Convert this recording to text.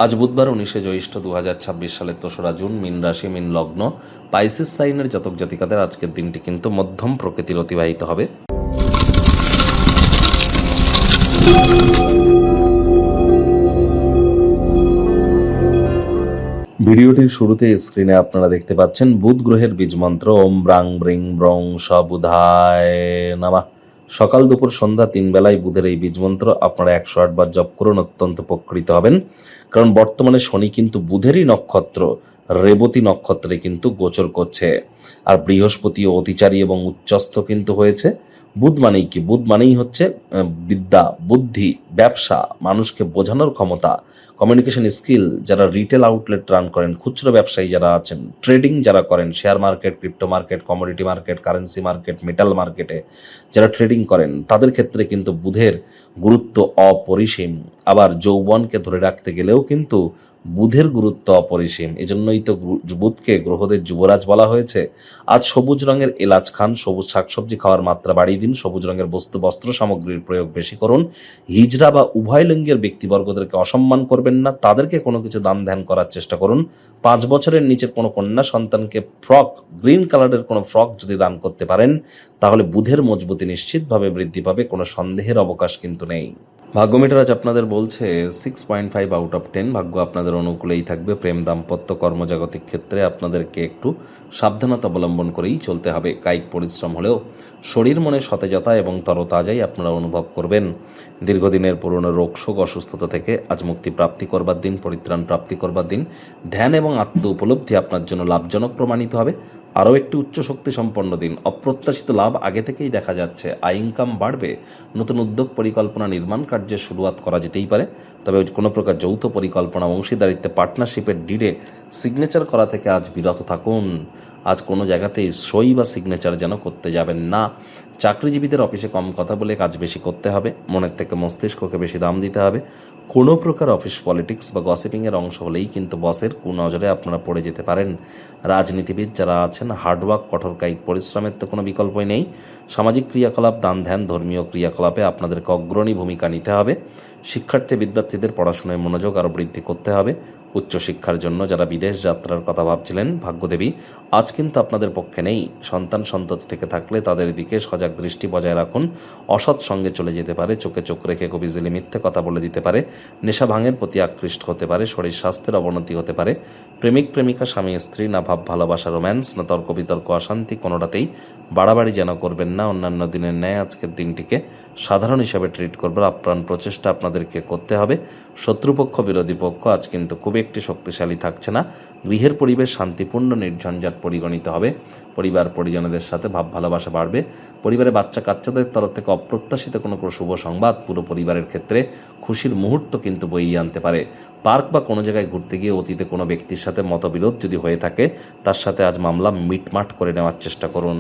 আজ বুধবার 19শে জ্যৈষ্ঠ 2026 সালের 3রা জুন। মীন রাশি, মীন লগ্ন, পাইসিস সাইনের জাতক জাতিকাদের আজকের দিনটি কিন্তু মধ্যম প্রকৃতির অতিবাহিত হবে। ভিডিওটির শুরুতে স্ক্রিনে আপনারা দেখতে পাচ্ছেন বুধ গ্রহের বীজ মন্ত্র ওম ব্রাং ব্রিং ব্রং স বুধায় নামা। সকাল দুপুর সন্ধ্যা 3 বেলায় বুধের এই বীজ মন্ত্র আপনারা 108 বার জপ করুন, অত্যন্ত উপকৃত হবেন। কারণ বর্তমানে শনি কিন্তু বুধেরই নক্ষত্র রেবতী নক্ষত্রে কিন্তু গোচর করছে, আর বৃহস্পতিও অতিচারী এবং উচ্চস্থ কিন্তু হয়েছে। বুধ মানেই কি? বুধ মানেই হচ্ছে বিদ্যা, বুদ্ধি, ব্যবসা, মানুষকে বোঝানোর ক্ষমতা, কমিউনিকেশন স্কিল। যারা রিটেল আউটলেট রান করেন, খুচরো ব্যবসায়ী যারা আছেন, ট্রেডিং যারা করেন, share market, crypto market, commodity market, currency market, metal মার্কেটে যারা ট্রেডিং করেন, তাদের ক্ষেত্রে কিন্তু বুধের গুরুত্ব অপরিসীম। আবার যৌবনকে ধরে রাখতে গেলেও কিন্তু বুধের গুরুত্ব অপরিসীম। এজন্যই তো বুধকে গ্রহদের যুবরাজ বলা হয়েছে। আজ সবুজ রঙের এলাচ খান, সবুজ শাকসবজি খাওয়ার মাত্রা বাড়িয়ে দিন, সবুজ রঙের বস্ত্র সামগ্রীর প্রয়োগ বেশি করুন। হিজড়া বা উভয় লিঙ্গের ব্যক্তিবর্গদেরকে অসম্মান করবেন না, তাদেরকে কোনো কিছু দান ধ্যান করার চেষ্টা করুন। 5 বছরের নিচের কোনো কন্যা সন্তানকে গ্রিন কালারের কোনো ফ্রক যদি দান করতে পারেন, তাহলে বুধের মজবুতি নিশ্চিতভাবে বৃদ্ধি পাবে, কোনো সন্দেহের অবকাশ কিন্তু নেই। ভাগ্যমিটার আজ আপনাদের বলছে 6.5 আউট অফ 10। ভাগ্য আপনাদের অনুকূলেই থাকবে। প্রেম, দাম্পত্য, কর্মজাগতিক ক্ষেত্রে আপনাদেরকে একটু সাবধানতা অবলম্বন করেই চলতে হবে। কায়িক পরিশ্রম হলেও শরীর মনে সতেজতা এবং তরতাজাই আপনারা অনুভব করবেন। দীর্ঘদিনের পুরনো রোগ শোক অসুস্থতা থেকে আজ মুক্তি প্রাপ্তি করবার দিন, পরিত্রাণ প্রাপ্তি করবার দিন। ধ্যান এবং আত্ম উপলব্ধি আপনার জন্য লাভজনক প্রমাণিত হবে। আরও একটি উচ্চ শক্তি সম্পন্ন দিন। অপ্রত্যাশিত লাভ আগে থেকেই দেখা যাচ্ছে। আয় ইনকাম বাড়বে। নতুন উদ্যোগ পরিকল্পনা নির্মাণ কার্যের শুরুয়াত করা যেতেই পারে। তবে কোনো প্রকার যৌথ পরিকল্পনা, অংশীদারিত্বে, পার্টনারশিপের ডিডে সিগনেচার করা থেকে আজ বিরত থাকুন। আজ কোনো জায়গাতেই সই বা সিগনেচার যেন করতে যাবেন না। চাকরিজীবীদের অফিসে কম কথা বলে কাজ বেশি করতে হবে। মনের থেকে মস্তিষ্ককে বেশি দাম দিতে হবে। কোনো প্রকার অফিস পলিটিক্স বা গসিপিংয়ের অংশ হলেই কিন্তু বসের কুনজরে আপনারা পড়ে যেতে পারেন। রাজনীতিবিদ যারা আছেন, হার্ডওয়ার্ক, কঠোর কায়িক পরিশ্রমের তো কোনো বিকল্পই নেই। সামাজিক ক্রিয়াকলাপ, দান ধ্যান, ধর্মীয় ক্রিয়াকলাপে আপনাদেরকে অগ্রণী ভূমিকা নিতে হবে। শিক্ষার্থী বিদ্যার্থীদের পড়াশোনায় মনোযোগ আরও বৃদ্ধি করতে হবে। উচ্চশিক্ষার জন্য যারা বিদেশ যাত্রার কথা ভাবছিলেন, ভাগ্যদেবী আজ কিন্তু আপনাদের পক্ষে নেই। সন্তান সন্ততি থেকে থাকলে তাদের দিকে সজাগ দৃষ্টি বজায় রাখুন। অসৎ সঙ্গে চলে যেতে পারে, চোখে চোখ রেখে খুব ইজিলি মিথ্যে কথা বলে দিতে পারে। নেশা ভাঙের প্রতি আকৃষ্ট হতে পারে। শরীর স্বাস্থ্যের অবনতি হতে পারে। প্রেমিক প্রেমিকা, স্বামী স্ত্রী, না ভাব ভালোবাসা, রোম্যান্স, না তর্ক বিতর্ক, অশান্তি, কোনোটাতেই বাড়াবাড়ি যেন করবেন না। অন্যান্য দিনের ন্যায় আজকের দিনটিকে সাধারণ হিসাবে ট্রিট করবার আপ্রাণ প্রচেষ্টা আপনাদেরকে করতে হবে। শত্রুপক্ষ, বিরোধী পক্ষ আজ কিন্তু খুব একটি শক্তিশালী থাকছে না। গৃহের পরিবেশ শান্তিপূর্ণ, নির্ঝঞ্ঝাট পরিগণিত হবে। পরিবার পরিজনদের সাথে ভাব ভালোবাসা বাড়বে। পরিবারে বাচ্চা কাচ্চাদের তরফ থেকে অপ্রত্যাশিত কোনো শুভ সংবাদ পুরো পরিবারের ক্ষেত্রে খুশির মুহূর্ত কিন্তু বইয়ে আনতে পারে। পার্ক বা কোনো জায়গায় ঘুরতে গিয়ে অতীতে কোনো ব্যক্তির সাথে মতবিরোধ যদি হয়ে থাকে, তার সাথে আজ মামলা মিটমাট করে নেওয়ার চেষ্টা করুন।